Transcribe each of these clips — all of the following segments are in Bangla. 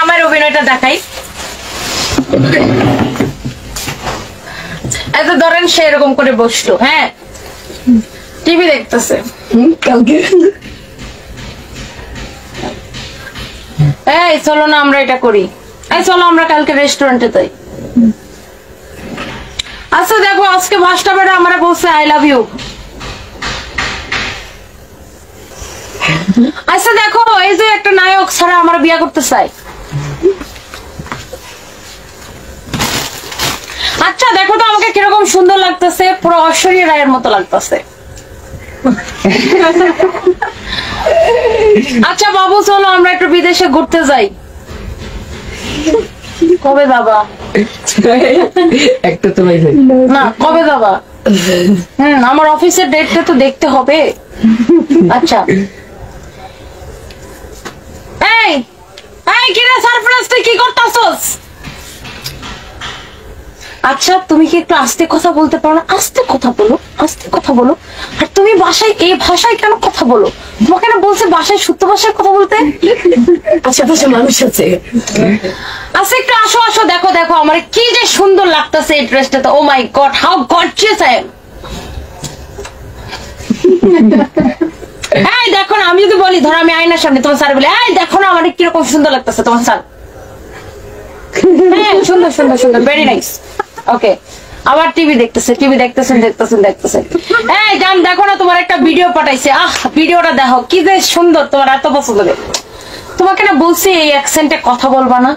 জামাইয়ের অভিনয়টা দেখাই। এত ধরেন সে এরকম করে বসলো, হ্যাঁ টিভি দেখতেছে। কালকে এই চলো না আমরা এটা করি, এই চলো আমরা কালকে রেস্টুরেন্টে যাই। আচ্ছা দেখো আজকে ভাষটা বেড়া আমরা বলছে আই লাভ ইউ। আচ্ছা দেখো এই যে একটা নায়ক ছাড়া আমার বিয়ে করতে চাই। আচ্ছা দেখো তো আমাকে কিরকম সুন্দর লাগতেছে, পুরো ঐশ্বরিয়া রায়ের মতো লাগতেছে। আচ্ছা বাবু চলো আমরা একটু বিদেশে ঘুরতে যাই। কবে যাবা? একটা তো ভাই না কবে যাবা? আমার অফিসের ডেটটা তো দেখতে হবে। আচ্ছা এই এই কি রে সারপ্রাইজ তুই কি করতাছস? আচ্ছা তুমি কি একটু আস্তে কথা বলতে পারো না? আস্তে কথা বলো, আস্তে কথা বলো। আর তুমি বাসায় এই ভাষায় কেন কথা বলো? তোমাকে না বলছে বাসায় শুদ্ধ ভাষায় কথা বলতে। আশেপাশে মানুষ আছে। আচ্ছা একটু আসো আসো, দেখো দেখো আমার কি যে সুন্দর লাগতেছে এই ড্রেসটাতে। Oh my god how gorgeous I am. এই দেখো না, আমি যদি বলি ধরো আমি আয়নার সামনে তোমার স্যার বলে এই দেখো না আমার কিরকম সুন্দর লাগতেছে তোমার স্যার। হ্যাঁ সুন্দর সুন্দর সুন্দর, ভেরি নাইস। ওকে আবার টিভি দেখতেছে, টিভি দেখতেছেন দেখতেছেন দেখতেছেন। এই জান দেখো না তোমার একটা ভিডিও পাঠাইছে, ভিডিওটা দেখো কি যে সুন্দর, তোমার এত পছন্দ হবে। তোমাকে না বলছি এই অ্যাকসেন্টে কথা বলবা না,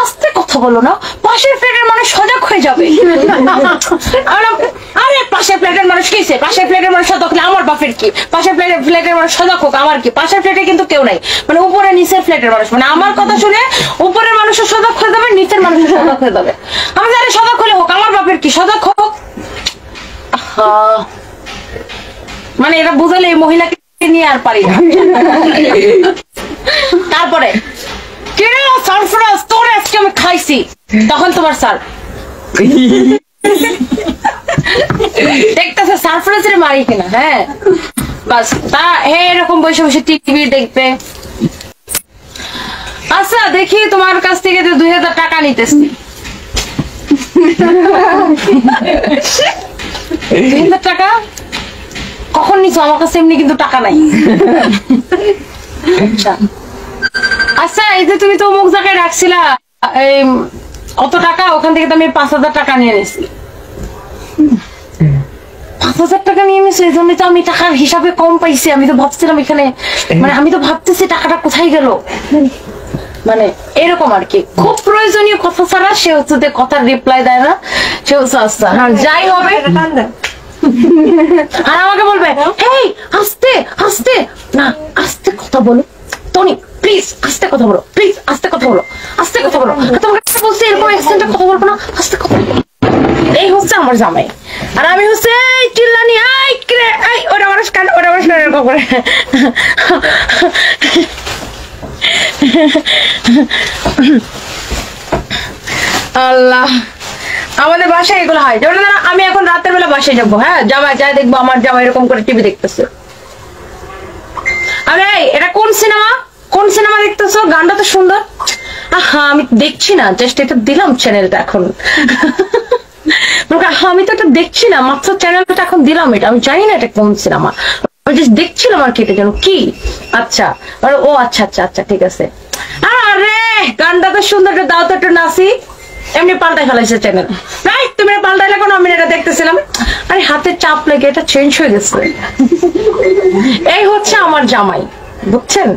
আস্তে কথা বলো না, পাশের ফ্ল্যাটের মানুষ সজাগ হয়ে যাবে। আরে পাশের ফ্ল্যাটের মানুষ কিছে? পাশের ফ্ল্যাটের মানুষ সজাগ হলে আমার বাপের কি? পাশের ফ্ল্যাটের মানুষ সজাগ হোক আমার কি? পাশের ফ্ল্যাটে কিন্তু কেউ নাই, মানে উপরে নিচের ফ্ল্যাটের মানুষ, মানে আমার কথা শুনে উপরের মানুষও সজাগ হয়ে যাবে, নিচের মানুষও সজাগ হয়ে যাবে। আমি জানি সজাগ হলে হোক, আমার বাপের কি? সজাগ হোক। মানে এটা বুঝালে এই মহিলাকে নিয়ে আর পারি না। তারপরে কেন সারপ্রাইজ তোর আজকে আমি খাইছি, তখন তোমার স্যার দেখতেছে সারপ্রাইজের মারি কিনা। হ্যাঁ বাস তা এরকম বসে বসে টিভি দেখবে। আচ্ছা দেখি তোমার কাছ থেকে 2000 টাকা নিতেছি। 2000 টাকা কখন নিছো? আমার কাছে এমনি কিন্তু টাকা নাই। আচ্ছা এই যে তুমি তো অমুক জায়গায় রাখছিলা এই অত টাকা, ওখান থেকে তো আমি 5000 টাকা নিয়ে নিছি। 5000 টাকা নিয়ে নিছি, এই জন্য তো আমি টাকার হিসাবে কম পাইছি। আমি তো ভাবছিলাম এখানে, মানে আমি তো ভাবতেছি টাকাটা কোথায় গেল, মানে এরকম আর কি। খুব প্রয়োজনীয় কথা ছাড়া সে হচ্ছে যে কথার রিপ্লাই দেয় না, সে হচ্ছে আচ্ছা যাই হবে। আর আমাকে বলবে এই আস্তে আস্তে, না আস্তে কথা বলো টনি প্লিজ, আস্তে কথা বলো প্লিজ, আস্তে কথা বলো, আস্তে কথা বলো। তোমাকে বলছি এরকম অ্যাকসেন্টে কথা বলবো না, আস্তে কথা বলো। এই হচ্ছে আমার জামাই, আর আমি হচ্ছে এই চিল্লানি এই কিরে এই ওটা মানুষ কান, ওটা মানুষ কান এরকম করে। আল্লাহ আমাদের বাসায় এগুলো হয়। যেমন আমি এখন রাতের বেলা বাসায় যাবো, হ্যাঁ জামাই যাই দেখবো আমার জামাই এরকম করে টিভি দেখতেছে। আরে এটা কোন সিনেমা, কোন সিনেমা দেখতেছো? গানটা তো সুন্দর। আমি দেখছি না, জাস্ট এটা দিলাম চ্যানেলটা এখন। আমি তো এটা দেখছি না, মাত্র চ্যানেলটা এখন দিলাম, এটা আমি জানি না এটা কোন সিনেমা, আমি জাস্ট দেখছিলাম আর কি এটা যেন কি। আচ্ছা ও আচ্ছা আচ্ছা আচ্ছা ঠিক আছে। আরে গানটা তো সুন্দর, দাও তো একটু নাচি। এমনি পাল্টাই ফেলাইছে চ্যানেল। রাইট তুমি পাল্টাইলে কোনো, আমি এটা দেখতেছিলাম। আরে হাতে চাপ লেগে এটা চেঞ্জ হয়ে গেছে। এই হচ্ছে আমার জামাই, বুঝছেন?